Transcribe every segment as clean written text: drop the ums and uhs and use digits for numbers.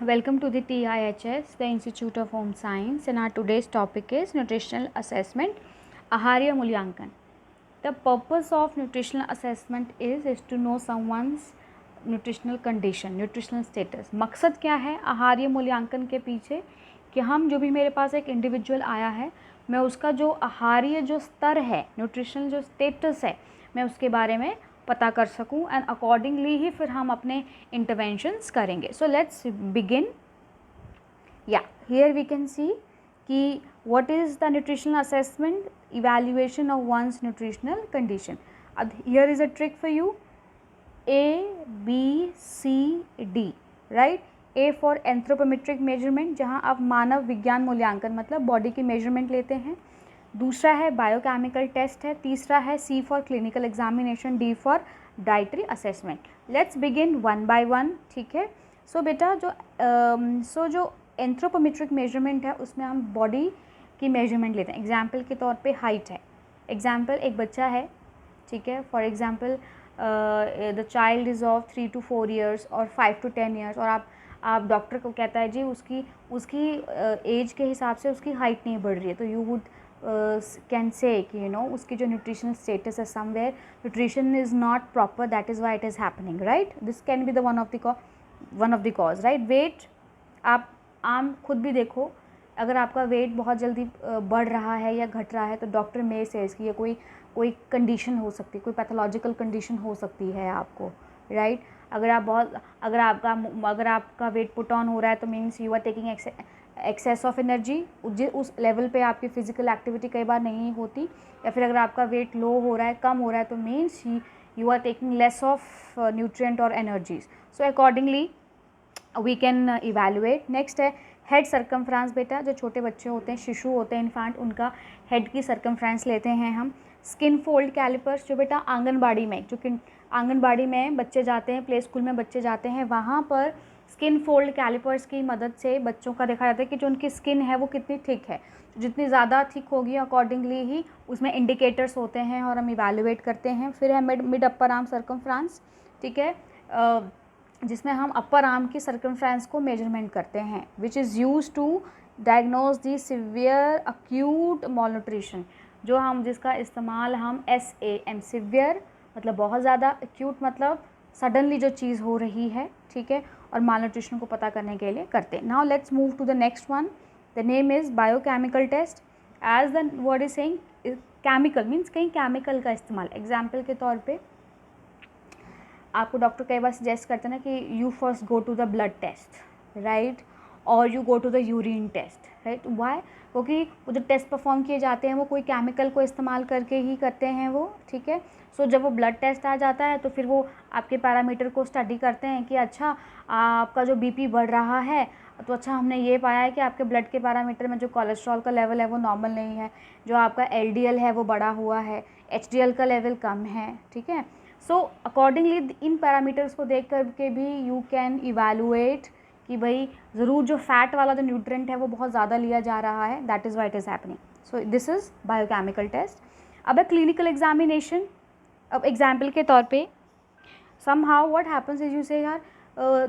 Welcome to the TIHS, the Institute of Home Science, and our today's topic is nutritional assessment, आहार्य मूल्यांकन. The purpose of nutritional assessment is to know someone's nutritional condition, nutritional status. मकसद क्या है आहार्य मूल्यांकन के पीछे कि हम जो भी मेरे पास एक इंडिविजुअल आया है, मैं उसका जो आहार्य जो स्तर है, न्यूट्रिशनल जो स्टेटस है, मैं उसके बारे में पता कर सकूं एंड अकॉर्डिंगली ही फिर हम अपने इंटरवेंशंस करेंगे. So let's begin. या हियर वी कैन सी कि what is the nutritional assessment, evaluation of one's nutritional condition. अब here is a trick for you. ABCD, right. A for anthropometric measurement, जहाँ आप मानव विज्ञान मूल्यांकन मतलब बॉडी की मेजरमेंट लेते हैं. दूसरा है बायोकेमिकल टेस्ट है. तीसरा है C for clinical examination. D for dietary assessment. Let's begin one by one. ठीक है. सो बेटा जो एंथ्रोपोमेट्रिक मेजरमेंट है उसमें हम बॉडी की मेजरमेंट लेते हैं. एग्जाम्पल के तौर पे हाइट है. एग्जाम्पल एक बच्चा है, ठीक है. For example the child is of 3 to 4 years और 5 to 10 years, और आप डॉक्टर को कहता है जी उसकी एज के हिसाब से उसकी हाइट नहीं बढ़ रही है, तो यू वुड कैन से कि उसकी जो न्यूट्रिशनल स्टेटस है somewhere nutrition is not proper, that is why it is happening, right. This can be the one of the cause, right. Wait आप आम खुद भी देखो, अगर आपका वेट बहुत जल्दी बढ़ रहा है या घट रहा है तो डॉक्टर में से इसकी ये कोई कंडीशन हो सकती है, कोई पैथोलॉजिकल कंडीशन हो सकती है आपको, राइट. अगर आपका वेट पुट ऑन हो रहा है तो means you are taking excess of energy. उस लेवल पे आपकी फिजिकल एक्टिविटी कई बार नहीं होती. या फिर अगर आपका वेट लो हो रहा है, कम हो रहा है, तो means you are taking less of nutrient और energies. So accordingly we can evaluate. Next है हेड सर्कमफ्रेंस. बेटा जो छोटे बच्चे होते हैं, शिशु होते हैं, इन्फेंट, उनका हेड की सर्कमफ्रेंस लेते हैं हम. स्किन फोल्ड कैलिपर्स, जो बेटा आंगनबाड़ी में बच्चे जाते हैं, प्ले स्कूल में बच्चे जाते हैं, वहाँ पर स्किन फोल्ड कैलिपर्स की मदद से बच्चों का देखा जाता है कि जो उनकी स्किन है वो कितनी थिक है. जितनी ज़्यादा थिक होगी अकॉर्डिंगली ही उसमें इंडिकेटर्स होते हैं और हम इवैल्यूएट करते हैं. फिर है मिड अपर आर्म सर्कमफ्रेंस, ठीक है, जिसमें हम अपर आर्म की सर्कमफ्रेंस को मेजरमेंट करते हैं, which is use to diagnose the severe acute malnutrition, जिसका इस्तेमाल हम SAM सिवियर मतलब बहुत ज़्यादा, एक्यूट मतलब सडनली जो चीज़ हो रही है, ठीक है, और मालन्यूट्रिशन को पता करने के लिए करते हैं. Now let's move to the next one. The name is biochemical test. As the word is saying, chemical means कहीं केमिकल का इस्तेमाल. एग्जाम्पल के तौर पे आपको डॉक्टर कई बार सजेस्ट करते हैं ना कि you first go to the blood test, right, और you go to the urine test, right. Why? क्योंकि वो जो टेस्ट परफॉर्म किए जाते हैं वो कोई केमिकल को इस्तेमाल करके ही करते हैं वो, ठीक है. सो जब वो ब्लड टेस्ट आ जाता है तो फिर वो आपके पैरामीटर को स्टडी करते हैं कि अच्छा आपका जो BP बढ़ रहा है, तो अच्छा हमने ये पाया है कि आपके ब्लड के पैरामीटर में जो कोलेस्ट्रॉल का लेवल है वो नॉर्मल नहीं है, जो आपका LDL है वो बढ़ा हुआ है, HDL का लेवल कम है, ठीक है. सो अकॉर्डिंगली इन पैरामीटर्स को देख करके भी यू कैन इवैल्यूएट कि भाई ज़रूर जो फैट वाला जो न्यूट्रिएंट है वो बहुत ज़्यादा लिया जा रहा है, that is why it is happening. So this is biochemical test. अब क्लिनिकल एग्जामिनेशन. अब एग्जाम्पल के तौर पे somehow what happens is you say यार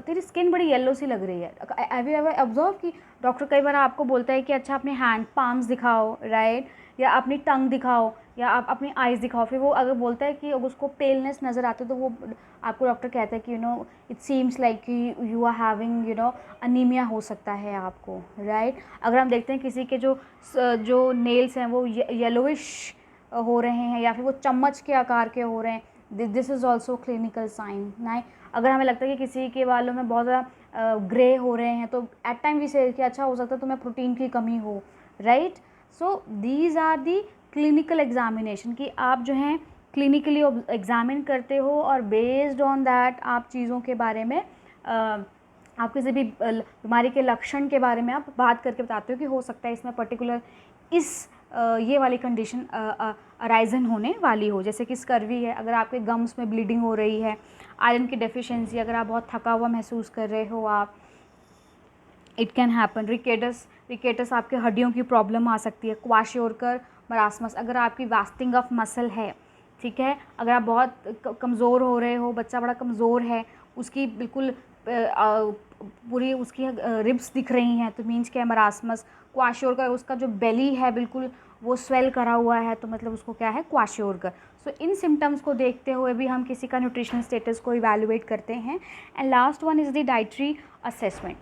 तेरी स्किन बड़ी येलो सी लग रही है. हैव यू एवर ऑब्जर्व कि डॉक्टर कई बार आपको बोलता है कि अच्छा अपने हैंड पाम्स दिखाओ, राइट, या अपनी टंग दिखाओ, या आप अपनी आइज़ दिखाओ. फिर वो अगर बोलता है कि उसको पेलनेस नज़र आती है तो वो आपको डॉक्टर कहता है कि it seems like you are having anaemia हो सकता है आपको, राइट. अगर हम देखते हैं किसी के जो नेल्स हैं वो येलोइश हो रहे हैं या फिर वो चम्मच के आकार के हो रहे हैं, this is also clinical sign. नहीं, अगर हमें लगता है कि किसी के बालों में बहुत ज़्यादा ग्रे हो रहे हैं तो एट टाइम भी से कि अच्छा हो सकता है तुम्हें प्रोटीन की कमी हो, right. So these are the clinical examination कि आप जो हैं क्लिनिकली एग्जामिन करते हो और बेस्ड ऑन दैट आप चीज़ों के बारे में आप किसी भी बीमारी के लक्षण के बारे में आप बात करके बताते हो कि हो सकता है इसमें पर्टिकुलर ये वाली कंडीशन अराइजन होने वाली हो. जैसे कि स्कर्वी है, अगर आपके गम्स में ब्लीडिंग हो रही है, आयरन की डेफिशिएंसी, अगर आप बहुत थका हुआ महसूस कर रहे हो आप, इट कैन हैपन. रिकेटस आपके हड्डियों की प्रॉब्लम आ सकती है. क्वाशियोरकर मरासमस, अगर आपकी वास्टिंग ऑफ मसल है, ठीक है, अगर आप बहुत कमज़ोर हो रहे हो, बच्चा बड़ा कमज़ोर है, उसकी बिल्कुल पूरी उसकी रिब्स दिख रही हैं तो मीन्स क्या है, मरासमस। क्वाशियोरकर, उसका जो बेली है बिल्कुल वो स्वेल करा हुआ है तो मतलब उसको क्या है, क्वाशियोरकर। सो इन सिम्टम्स को देखते हुए भी हम किसी का न्यूट्रिशनल स्टेटस को इवैल्यूएट करते हैं। And last one is the dietary assessment.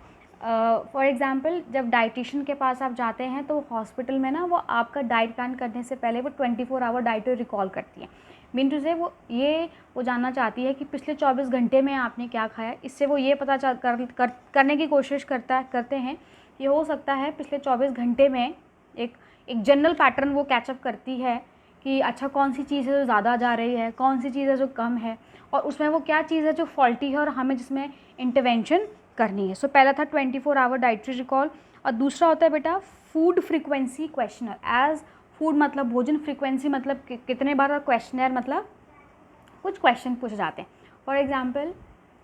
For example, जब डाइटिशियन के पास आप जाते हैं तो हॉस्पिटल में ना वो आपका डाइट प्लान करने से पहले वो 24 आवर डाइटरी रिकॉल करती है। मीन टू से वो जानना चाहती है कि पिछले 24 घंटे में आपने क्या खाया। इससे वो ये पता करने की कोशिश करते हैं। ये हो सकता है पिछले 24 घंटे में एक जनरल पैटर्न वो कैचअप करती है कि अच्छा कौन सी चीज़ है जो ज़्यादा जा रही है, कौन सी चीज़ है जो कम है, और उसमें वो क्या चीज़ है जो फॉल्टी है और हमें जिसमें इंटरवेंशन करनी है। सो पहला था 24 आवर डाइटरी रिकॉल, और दूसरा होता है बेटा food frequency questionnaire. As food मतलब भोजन, फ्रीक्वेंसी मतलब कितने बार, और क्वेश्चनर मतलब कुछ क्वेश्चन पूछे जाते हैं। फॉर एग्ज़ाम्पल,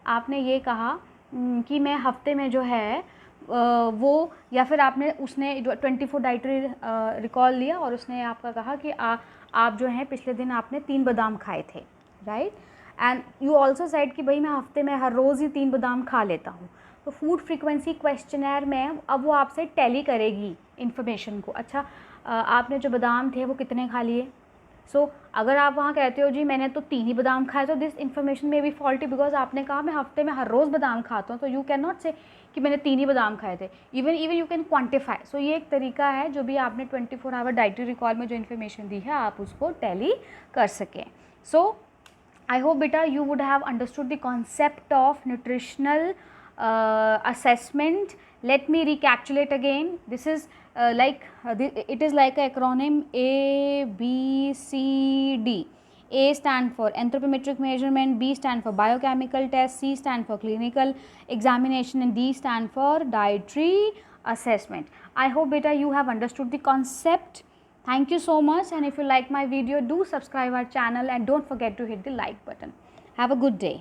आपने ये कहा कि मैं हफ्ते में जो है वो, या फिर उसने 24 डाइटरी रिकॉल लिया और उसने आपका कहा कि आप जो हैं पिछले दिन आपने 3 बादाम खाए थे, right. And you also said कि भाई मैं हफ्ते में हर रोज़ ही 3 बादाम खा लेता हूँ। तो फूड फ्रीक्वेंसी क्वेश्चनर में अब वो आपसे टैली करेगी इन्फॉर्मेशन को। अच्छा, आपने जो बादाम थे वो कितने खा लिए। सो अगर आप वहाँ कहते हो जी मैंने तो 3 ही बादाम खाए, तो दिस इन्फॉर्मेशन में बी फॉल्टी, बिकॉज आपने कहा मैं हफ्ते में हर रोज़ बादाम खाता हूँ, तो यू कैन नॉट से कि मैंने 3 ही बादाम खाए थे। Even you can quantify. So ये एक तरीका है जो भी आपने 24 आवर डाइटरी रिकॉल में जो इन्फॉर्मेशन दी है आप उसको टैली कर सकें। सो I hope beta you would have understood the concept of nutritional assessment. Let me recapitulate again. This is it is like an acronym A, B, C, D. A stand for anthropometric measurement, B stand for biochemical test, C stand for clinical examination, and D stand for dietary assessment. I hope beta you have understood the concept. Thank you so much, and if you like my video, do subscribe our channel and don't forget to hit the like button. Have a good day.